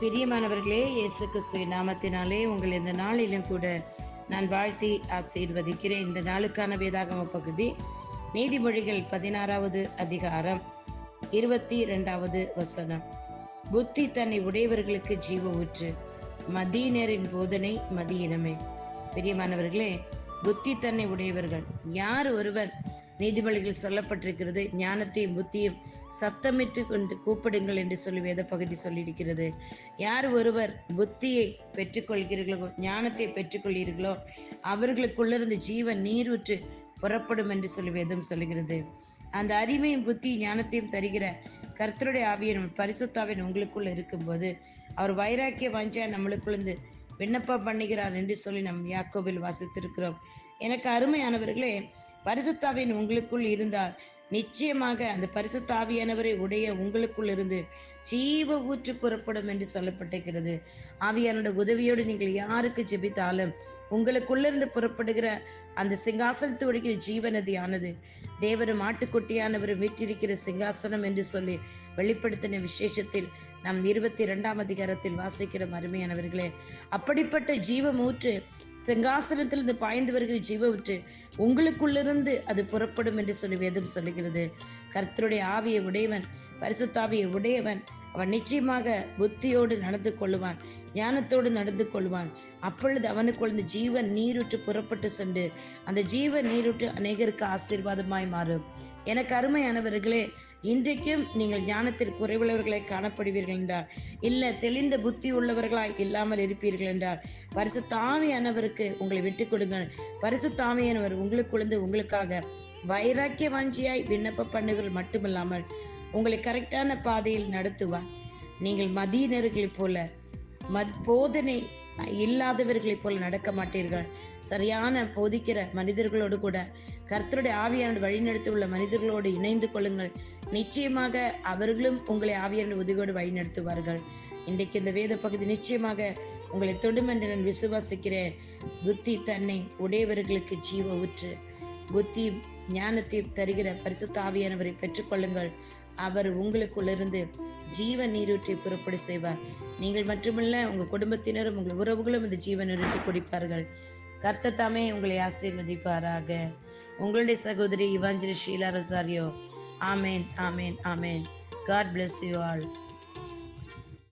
பிரியமானவர்களே, இயேசு கிறிஸ்துவின் நாமத்தினாலே உங்கள் இந்த நாளிலும் கூட நான் வாழ்த்தி ஆசீர்வதிக்கிறேன். இந்த நாளுக்கான வேதாகம பகுதி நீதிமொழிகள் 16வது அதிகாரம் 22வது வசனம். புத்தி தன்னை உடையவர்களுக்கு ஜீவ ஊற்று, மதியினரின் போதனை மதியினமே. பிரியமானவர்களே, புத்தி தன்னை உடையவர்கள் யார்? ஒருவர் நீதிமொழிகள் சொல்லப்பட்டிருக்கிறது, ஞானத்தையும் புத்தியும் சத்தமிட்டு கொண்டு கூப்பிடுங்கள் என்று சொல்லி வேத பகுதி சொல்லியிருக்கிறது. யார் ஒருவர் புத்தியை பெற்றுக்கொள்கிறீர்களோ, ஞானத்தை பெற்றுக்கொள்கிறீர்களோ, அவர்களுக்குள்ளிருந்து ஜீவன் நீரூற்று புறப்படும் என்று சொல்லி வேதம் சொல்லுகிறது. அந்த அறிவையும் புத்தி ஞானத்தையும் தருகிற கர்த்தருடைய ஆவியின் பரிசுத்தாவின் உங்களுக்குள்ள இருக்கும்போது அவர் வைராக்கிய வாஞ்சா நம்மளுக்குள்ளது விண்ணப்பம் பண்ணுகிறார் என்று சொல்லி நம் யாக்கோபில் வாசித்திருக்கிறோம். எனக்கு அருமையானவர்களே, பரிசுத்தாவின் உங்களுக்குள் இருந்தால் நிச்சயமாக அந்த பரிசுத்த ஆவியானவரை உடைய உங்களுக்குள் இருந்து ஜீவ ஊற்று புறப்படும் என்று சொல்லப்பட்டிருக்கிறது. ஆவியானோட உதவியோடு நீங்கள் யாருக்கு ஜெபித்தாலும் உங்களுக்குள்ளிருந்து புறப்படுகிற அந்த சிங்காசனத்து ஒடுக்கிற ஜீவநதியானது தேவரும் ஆட்டுக்குட்டியானவரும் வீற்றிருக்கிற சிங்காசனம் என்று சொல்லி வெளிப்படுத்தின விசேஷத்தில் நாம் 22ஆம் அதிகாரத்தில் வாசிக்கிற அருமையானவர்களே, அப்படிப்பட்ட ஜீவ ஊற்று சிங்காசனத்திலிருந்து பாய்ந்து வருகிற ஜீவ ஊற்று உங்களுக்குள்ளிருந்து அது புறப்படும் என்று சொல்லி வேதம் சொல்லுகிறது. கர்த்தருடைய ஆவியை உடையவன், பரிசுத்தாவியை உடையவன், அவன் நிச்சயமாக புத்தியோடு நடந்து கொள்ளுவான், ஞானத்தோடு நடந்து கொள்வான். அப்பொழுது அவனுக்குள்ள ஜீவன் நீரூற்று புறப்பட்டு சென்று அந்த ஜீவன் நீரூற்று அநேகருக்கு ஆசீர்வாதமாய் மாறும். எனக்கு அருமையானவர்களே, இன்றைக்கும் நீங்கள் ஞானத்தில் குறைவுள்ளவர்களை காணப்படுவீர்கள் என்றால், இல்ல தெளிந்த புத்தி உள்ளவர்களாய் இல்லாமல் இருப்பீர்கள் என்றால், பரிசுத்த ஆவியானவருக்கு உங்களை விட்டுக் கொடுங்கள். பரிசுத்த ஆவியானவர் உங்களுக்காக வைராக்கிய வாஞ்சியாய் விண்ணப்ப பண்ணுகள் மட்டுமில்லாமல் உங்களை கரெக்டான பாதையில் நடத்துவார். நீங்கள் மதியினர்களைப் போல போதனை இல்லாதவர்களைப் போல நடக்க மாட்டீர்கள். சரியான போதிக்கிற மனிதர்களோடு கூட கர்த்தருடைய ஆவியான வழிநடத்தி உள்ள மனிதர்களோடு இணைந்து கொள்ளுங்கள். நிச்சயமாக அவர்களும் உங்களை ஆவியான உதவியோடு வழிநடத்துவார்கள். இன்றைக்கு இந்த வேத பகுதி நிச்சயமாக உங்களை தொடும் என்று நான் விசுவாசிக்கிறேன். புத்தி தன்னை உடையவர்களுக்கு ஜீவ ஊற்று, புத்தி ஞானத்தை தருகிற பரிசுத்த ஆவியானவரை பெற்றுக்கொள்ளுங்கள். அவர் உங்களுக்குள்ளிருந்து ஜீவ நீரூற்றை புறப்படி செய்வார். நீங்கள் மட்டுமல்ல, உங்க குடும்பத்தினரும் உங்கள் உறவுகளும் இந்த ஜீவ நீரூற்றை குடிப்பார்கள். கர்த்தர் தாமே உங்களை ஆசீர்வதிப்பாராக. உங்களுடைய சகோதரி இவாஞ்சலிஸ்ட் ஷீலா ரொசாரியோ. ஆமேன், ஆமேன், ஆமேன். God bless you all.